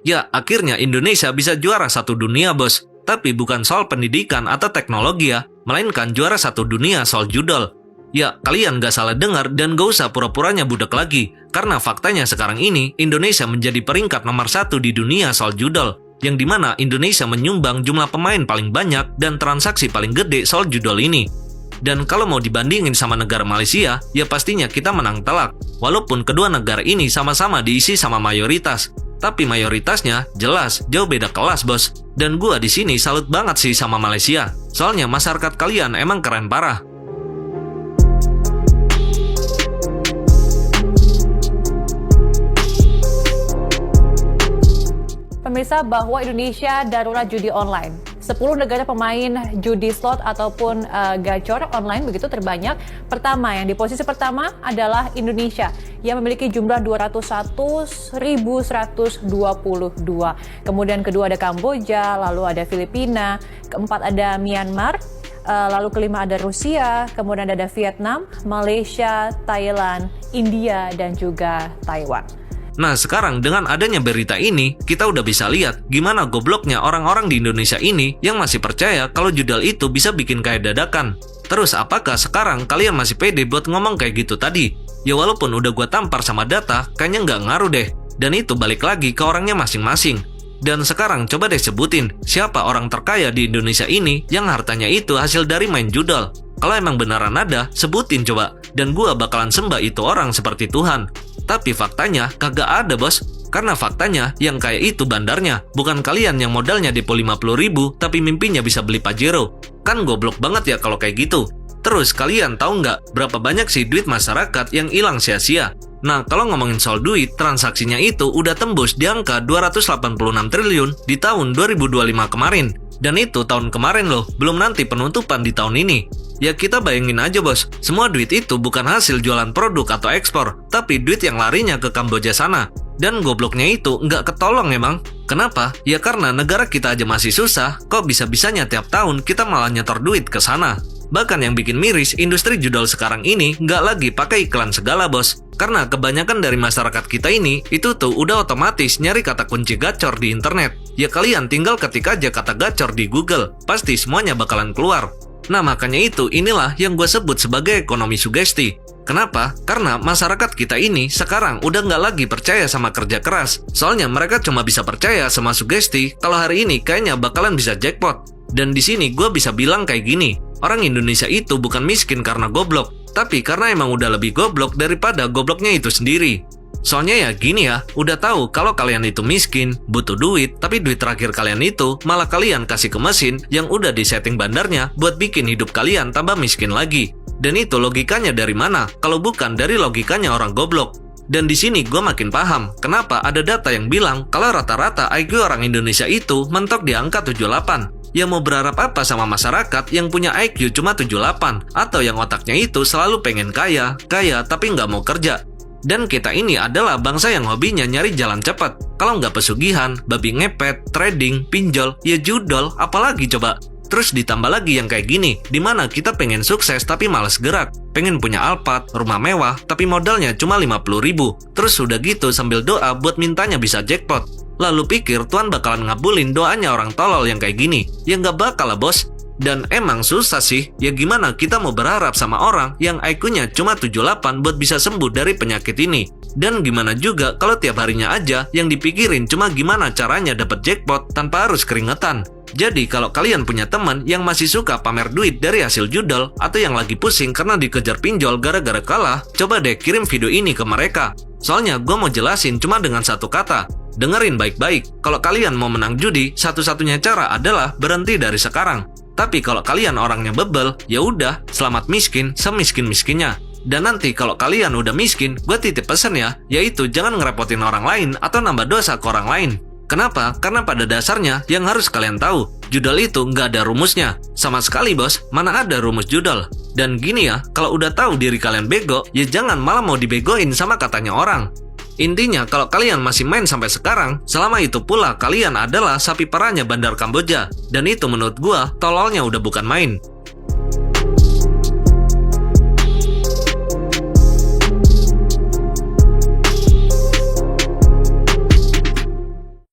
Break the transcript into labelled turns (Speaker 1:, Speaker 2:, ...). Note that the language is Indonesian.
Speaker 1: Ya, akhirnya Indonesia bisa juara satu dunia, bos. Tapi bukan soal pendidikan atau teknologi ya, melainkan juara satu dunia soal judul. Ya, kalian gak salah dengar dan gak usah pura-puranya budak lagi. Karena faktanya sekarang ini, Indonesia menjadi peringkat nomor 1 di dunia soal judul. Yang dimana Indonesia menyumbang jumlah pemain paling banyak dan transaksi paling gede soal judul ini. Dan kalau mau dibandingin sama negara Malaysia, ya pastinya kita menang telak. Walaupun kedua negara ini sama-sama diisi sama mayoritas. Tapi mayoritasnya jelas jauh beda kelas, bos. Dan gua di sini salut banget sih sama Malaysia. Soalnya masyarakat kalian emang keren parah.
Speaker 2: Pemirsa, bahwa Indonesia darurat judi online. 10 negara pemain judi slot ataupun gacor online begitu terbanyak. Pertama, yang di posisi pertama adalah Indonesia yang memiliki jumlah 201.122. Kemudian kedua ada Kamboja, lalu ada Filipina, keempat ada Myanmar, lalu kelima ada Rusia, kemudian ada Vietnam, Malaysia, Thailand, India, dan juga Taiwan.
Speaker 1: Nah, sekarang dengan adanya berita ini, kita udah bisa lihat gimana gobloknya orang-orang di Indonesia ini yang masih percaya kalau judul itu bisa bikin kaya dadakan. Terus apakah sekarang kalian masih pede buat ngomong kayak gitu tadi? Ya walaupun udah gua tampar sama data, kayaknya nggak ngaruh deh. Dan itu balik lagi ke orangnya masing-masing. Dan sekarang coba deh sebutin, siapa orang terkaya di Indonesia ini yang hartanya itu hasil dari main judul? Kalau emang beneran ada, sebutin coba. Dan gua bakalan sembah itu orang seperti Tuhan. Tapi faktanya kagak ada, bos. Karena faktanya yang kayak itu bandarnya, bukan kalian yang modalnya depo 50.000 tapi mimpinya bisa beli Pajero. Kan goblok banget ya kalau kayak gitu. Terus kalian tahu nggak berapa banyak sih duit masyarakat yang hilang sia-sia? Nah, kalau ngomongin soal duit, transaksinya itu udah tembus di angka 286 triliun di tahun 2025 kemarin. Dan itu tahun kemarin loh, belum nanti penutupan di tahun ini. Ya kita bayangin aja, bos, semua duit itu bukan hasil jualan produk atau ekspor, tapi duit yang larinya ke Kamboja sana. Dan gobloknya itu nggak ketolong emang. Kenapa? Ya karena negara kita aja masih susah, kok bisa-bisanya tiap tahun kita malah nyetor duit ke sana. Bahkan yang bikin miris, industri judul sekarang ini nggak lagi pakai iklan segala, bos. Karena kebanyakan dari masyarakat kita ini, itu tuh udah otomatis nyari kata kunci gacor di internet. Ya kalian tinggal ketik aja kata gacor di Google, pasti semuanya bakalan keluar. Nah makanya inilah yang gue sebut sebagai ekonomi sugesti. Kenapa? Karena masyarakat kita ini sekarang udah nggak lagi percaya sama kerja keras. Soalnya mereka cuma bisa percaya sama sugesti kalau hari ini kayaknya bakalan bisa jackpot. Dan di sini gue bisa bilang kayak gini, orang Indonesia itu bukan miskin karena goblok, tapi karena emang udah lebih goblok daripada gobloknya itu sendiri. Soalnya ya gini ya, udah tahu kalau kalian itu miskin, butuh duit, tapi duit terakhir kalian itu malah kalian kasih ke mesin yang udah disetting bandarnya buat bikin hidup kalian tambah miskin lagi. Dan itu logikanya dari mana? Kalau bukan dari logikanya orang goblok. Dan di sini gue makin paham kenapa ada data yang bilang kalau rata-rata IQ orang Indonesia itu mentok di angka 78. Ya mau berharap apa sama masyarakat yang punya IQ cuma 78 atau yang otaknya itu selalu pengen kaya tapi nggak mau kerja. Dan kita ini adalah bangsa yang hobinya nyari jalan cepat. Kalau nggak pesugihan, babi ngepet, trading, pinjol, ya judol, apalagi coba. Terus ditambah lagi yang kayak gini, dimana kita pengen sukses tapi malas gerak. Pengen punya Alphard, rumah mewah, tapi modalnya cuma 50.000. Terus udah gitu sambil doa buat mintanya bisa jackpot. Lalu pikir Tuhan bakalan ngabulin doanya orang tolol yang kayak gini. Ya nggak bakal lah, bos. Dan emang susah sih, ya gimana kita mau berharap sama orang yang IQ-nya cuma 78 buat bisa sembuh dari penyakit ini. Dan gimana juga kalau tiap harinya aja yang dipikirin cuma gimana caranya dapat jackpot tanpa harus keringetan. Jadi kalau kalian punya teman yang masih suka pamer duit dari hasil judul atau yang lagi pusing karena dikejar pinjol gara-gara kalah, coba deh kirim video ini ke mereka. Soalnya gue mau jelasin cuma dengan satu kata. Dengerin baik-baik, kalau kalian mau menang judi, satu-satunya cara adalah berhenti dari sekarang. Tapi kalau kalian orangnya bebel, ya udah, selamat miskin semiskin-miskinnya. Dan nanti kalau kalian udah miskin, gue titip pesan ya, yaitu jangan ngerepotin orang lain atau nambah dosa ke orang lain. Kenapa? Karena pada dasarnya yang harus kalian tahu, judul itu nggak ada rumusnya. Sama sekali, bos, mana ada rumus judul. Dan gini ya, kalau udah tahu diri kalian bego, ya jangan malah mau dibegoin sama katanya orang. Intinya kalau kalian masih main sampai sekarang, selama itu pula kalian adalah sapi perahnya bandar Kamboja. Dan itu menurut gua, tololnya udah bukan main.